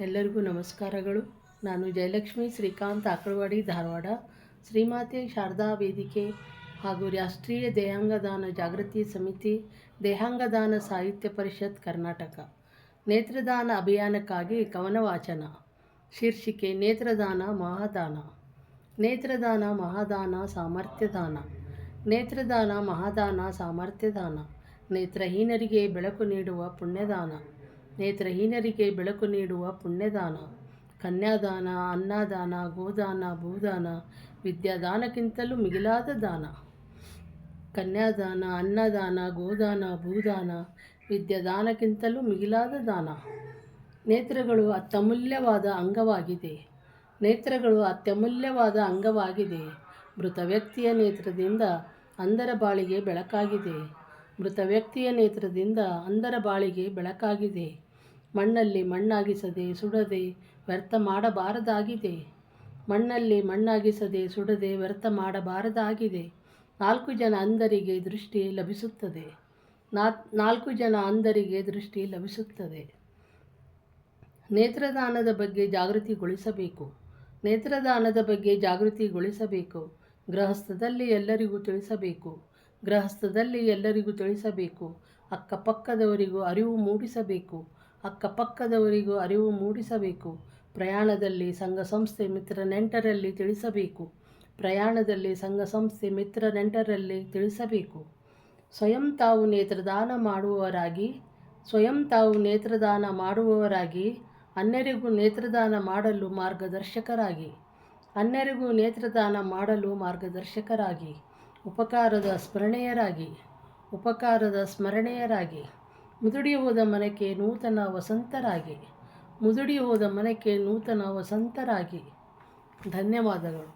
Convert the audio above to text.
ಎಲ್ಲರಿಗೂ ನಮಸ್ಕಾರಗಳು. ನಾನು ಜಯಲಕ್ಷ್ಮಿ ಶ್ರೀಕಾಂತ್ ಆಕಳವಾಡಿ, ಧಾರವಾಡ. ಶ್ರೀಮಾತೆ ಶಾರದಾ ವೇದಿಕೆ ಹಾಗೂ ರಾಷ್ಟ್ರೀಯ ದೇಹಾಂಗದಾನ ಜಾಗೃತಿ ಸಮಿತಿ, ದೇಹಾಂಗದಾನ ಸಾಹಿತ್ಯ ಪರಿಷತ್ ಕರ್ನಾಟಕ ನೇತ್ರದಾನ ಅಭಿಯಾನಕ್ಕಾಗಿ ಕವನ ವಾಚನ. ಶೀರ್ಷಿಕೆ: ನೇತ್ರದಾನ ಮಹಾದಾನ. ನೇತ್ರದಾನ ಮಹಾದಾನ ಸಾಮರ್ಥ್ಯದಾನ. ನೇತ್ರದಾನ ಮಹಾದಾನ ಸಾಮರ್ಥ್ಯದಾನ. ನೇತ್ರಹೀನರಿಗೆ ಬೆಳಕು ನೀಡುವ ಪುಣ್ಯದಾನ. ನೇತ್ರಹೀನರಿಗೆ ಬೆಳಕು ನೀಡುವ ಪುಣ್ಯದಾನ. ಕನ್ಯಾದಾನ, ಅನ್ನದಾನ, ಗೋದಾನ, ಭೂದಾನ, ವಿದ್ಯಾದಾನಕ್ಕಿಂತಲೂ ಮಿಗಿಲಾದ ದಾನ. ಕನ್ಯಾದಾನ, ಅನ್ನದಾನ, ಗೋದಾನ, ಭೂದಾನ, ವಿದ್ಯಾದಾನಕ್ಕಿಂತಲೂ ಮಿಗಿಲಾದ ದಾನ. ನೇತ್ರಗಳು ಅತ್ಯಮೂಲ್ಯವಾದ ಅಂಗವಾಗಿದೆ. ನೇತ್ರಗಳು ಅತ್ಯಮೂಲ್ಯವಾದ ಅಂಗವಾಗಿದೆ. ಮೃತ ವ್ಯಕ್ತಿಯ ನೇತ್ರದಿಂದ ಅಂಧರ ಬಾಳಿಗೆ ಬೆಳಕಾಗಿದೆ. ಮೃತ ವ್ಯಕ್ತಿಯ ನೇತ್ರದಿಂದ ಅಂಧರ ಬಾಳಿಗೆ ಬೆಳಕಾಗಿದೆ. ಮಣ್ಣಲ್ಲಿ ಮಣ್ಣಾಗಿಸದೆ ಸುಡದೆ ವ್ಯರ್ಥ ಮಾಡಬಾರದಾಗಿದೆ. ಮಣ್ಣಲ್ಲಿ ಮಣ್ಣಾಗಿಸದೆ ಸುಡದೆ ವ್ಯರ್ಥ ಮಾಡಬಾರದಾಗಿದೆ. 4 ಜನ ಅಂಧರಿಗೆ ದೃಷ್ಟಿ ಲಭಿಸುತ್ತದೆ. 4 ಜನ ಅಂಧರಿಗೆ ದೃಷ್ಟಿ ಲಭಿಸುತ್ತದೆ. ನೇತ್ರದಾನದ ಬಗ್ಗೆ ಜಾಗೃತಿಗೊಳಿಸಬೇಕು. ನೇತ್ರದಾನದ ಬಗ್ಗೆ ಜಾಗೃತಿಗೊಳಿಸಬೇಕು. ಗೃಹಸ್ಥದಲ್ಲಿ ಎಲ್ಲರಿಗೂ ತಿಳಿಸಬೇಕು. ಗೃಹಸ್ಥದಲ್ಲಿ ಎಲ್ಲರಿಗೂ ತಿಳಿಸಬೇಕು. ಅಕ್ಕಪಕ್ಕದವರಿಗೂ ಅರಿವು ಮೂಡಿಸಬೇಕು. ಅಕ್ಕಪಕ್ಕದವರಿಗೂ ಅರಿವು ಮೂಡಿಸಬೇಕು. ಪ್ರಯಾಣದಲ್ಲಿ ಸಂಘ ಸಂಸ್ಥೆ ಮಿತ್ರ ನೆಂಟರಲ್ಲಿ ತಿಳಿಸಬೇಕು. ಪ್ರಯಾಣದಲ್ಲಿ ಸಂಘ ಸಂಸ್ಥೆ ಮಿತ್ರ ನೆಂಟರಲ್ಲಿ ತಿಳಿಸಬೇಕು. ಸ್ವಯಂ ತಾವು ನೇತ್ರದಾನ ಮಾಡುವವರಾಗಿ ಅನ್ಯರಿಗೂ ನೇತ್ರದಾನ ಮಾಡಲು ಮಾರ್ಗದರ್ಶಕರಾಗಿ ಉಪಕಾರದ ಸ್ಮರಣೆಯರಾಗಿ ಮುದುಡಿ ಹೋದ ಮನಕ್ಕೆ ನೂತನ ವಸಂತರಾಗಿ ಧನ್ಯವಾದಗಳು.